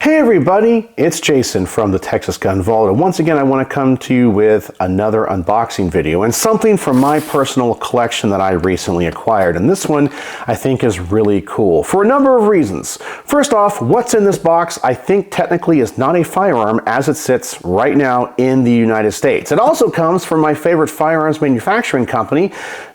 Hey everybody, it's Jason from the Texas Gun Vault, and once again I want to come to you with another unboxing video and something from my personal collection that I recently acquired. And this one I think is really cool for a number of reasons. First off, what's in this box I think technically is not a firearm as it sits right now in the United States. It also comes from my favorite firearms manufacturing company,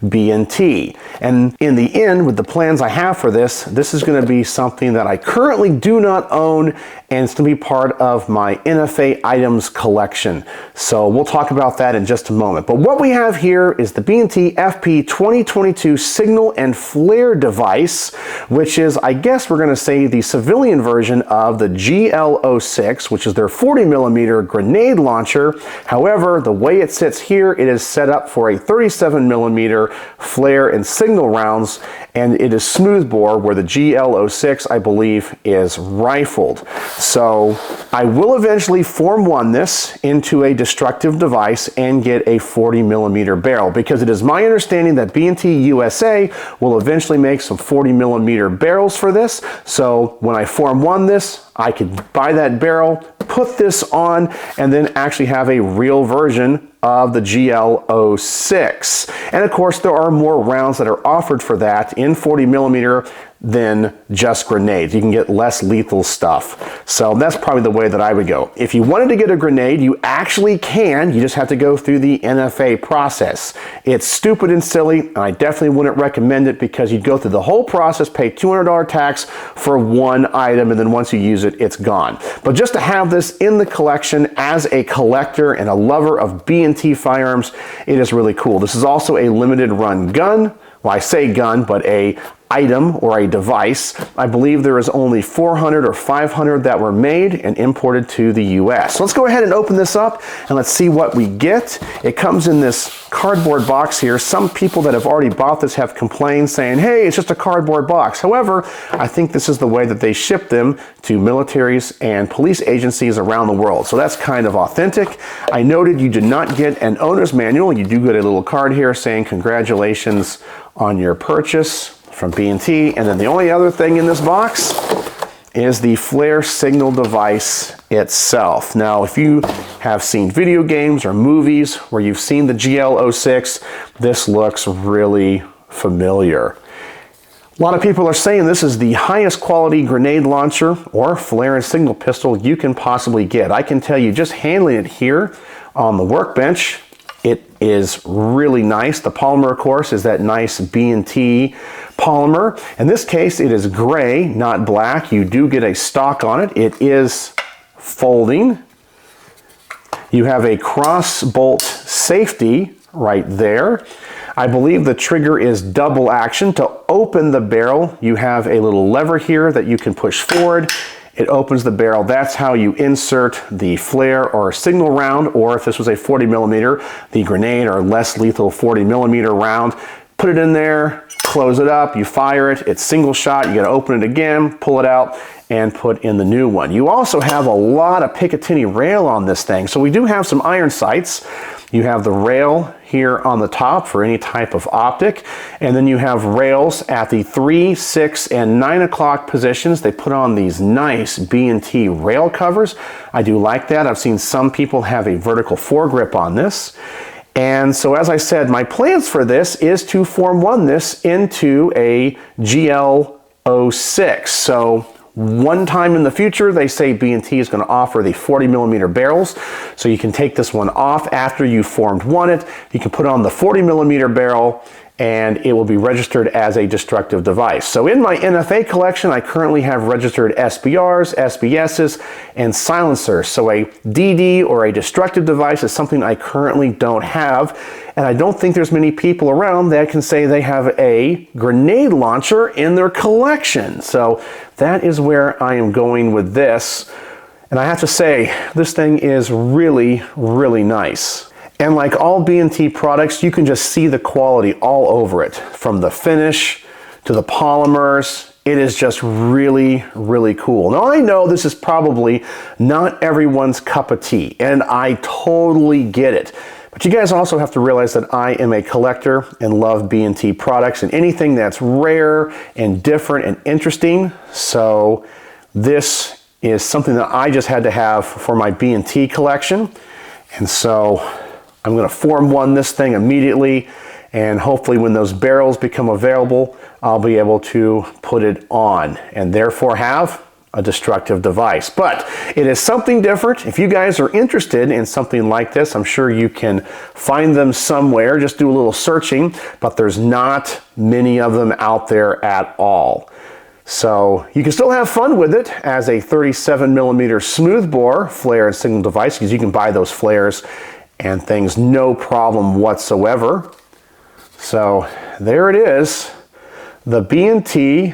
B&T. And in the end, with the plans I have for this is going to be something that I currently do not own, and it's going to be part of my NFA items collection. So we'll talk about that in just a moment. But what we have here is the B&T FP 2022 signal and flare device, which is, I guess we're going to say, the civilian version of the GL-06, which is their 40mm grenade launcher. However, the way it sits here, it is set up for a 37mm flare and signal rounds, and it is smoothbore, where the GL-06, I believe, is rifled. So I will eventually Form 1 this into a destructive device and get a 40mm barrel, because it is my understanding that B&T USA will eventually make some 40mm barrels for this. So when I Form 1 this, I could buy that barrel, put this on, and then actually have a real version of the GL-06. And of course, there are more rounds that are offered for that in 40mm than just grenades. You can get less lethal stuff. So that's probably the way that I would go. If you wanted to get a grenade, you actually can. You just have to go through the NFA process. It's stupid and silly, and I definitely wouldn't recommend it, because you'd go through the whole process, pay $200 tax for one item, and then once you use it, it's gone. But just to have this in the collection as a collector and a lover of B&T firearms, it is really cool. This is also a limited run gun. Well, I say gun, but a item or a device. I believe there is only 400 or 500 that were made and imported to the US. So let's go ahead and open this up and let's see what we get. It comes in this cardboard box here. Some people that have already bought this have complained, saying, hey, it's just a cardboard box. However, I think this is the way that they ship them to militaries and police agencies around the world. So that's kind of authentic. I noted you did not get an owner's manual. You do get a little card here saying congratulations on your purchase from B&T. And then the only other thing in this box is the flare signal device itself. Now, if you have seen video games or movies where you've seen the GL-06, this looks really familiar. A lot of people are saying this is the highest quality grenade launcher or flare and signal pistol you can possibly get. I can tell you, just handling it here on the workbench, it is really nice. The polymer, of course, is that nice B&T polymer. In this case, it is gray, not black. You do get a stock on it. It is folding. You have a cross bolt safety right there. I believe the trigger is double action. To open the barrel, you have a little lever here that you can push forward. It opens the barrel. That's how you insert the flare or signal round, or if this was a 40mm, the grenade or less lethal 40mm round. Put it in there, close it up, you fire it, it's single shot, you gotta open it again, pull it out, and put in the new one. You also have a lot of Picatinny rail on this thing. So we do have some iron sights. You have the rail here on the top for any type of optic, and then you have rails at the 3, 6, and 9 o'clock positions. They put on these nice B&T rail covers. I do like that. I've seen some people have a vertical foregrip on this. And so, as I said, my plans for this is to Form 1 this into a GL-06. So one time in the future, they say B&T is going to offer the 40mm barrels. So you can take this one off after you Formed 1 it. You can put on the 40mm barrel, and it will be registered as a destructive device. So in my NFA collection, I currently have registered SBRs, SBSs, and silencers. So a DD or a destructive device is something I currently don't have. And I don't think there's many people around that can say they have a grenade launcher in their collection. So that is where I am going with this. And I have to say, this thing is really, really nice. And like all B&T products, you can just see the quality all over it. From the finish to the polymers, it is just really, really cool. Now, I know this is probably not everyone's cup of tea, and I totally get it. But you guys also have to realize that I am a collector and love B&T products and anything that's rare and different and interesting. So this is something that I just had to have for my B&T collection. And so I'm going to Form 1 this thing immediately, and hopefully when those barrels become available, I'll be able to put it on and therefore have a destructive device. But it is something different. If you guys are interested in something like this, I'm sure you can find them somewhere. Just do a little searching, but there's not many of them out there at all. So you can still have fun with it as a 37mm smoothbore flare and signal device, because you can buy those flares and things no problem whatsoever. So there it is, the B&T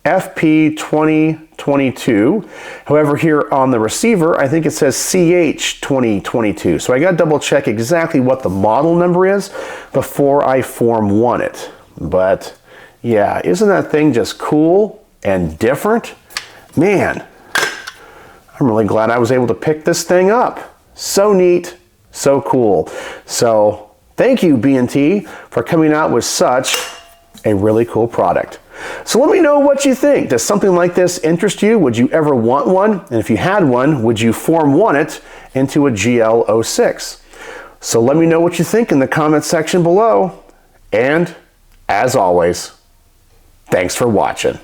FP2022. However, here on the receiver, I think it says CH2022. So I got to double check exactly what the model number is before I Form 1 it. But yeah, isn't that thing just cool and different? Man, I'm really glad I was able to pick this thing up. So neat, so cool. So thank you, B&T, for coming out with such a really cool product. So let me know what you think. Does something like this interest you? Would you ever want one? And if you had one, would you Form 1 it into a GL-06? So let me know what you think in the comment section below. And as always, thanks for watching.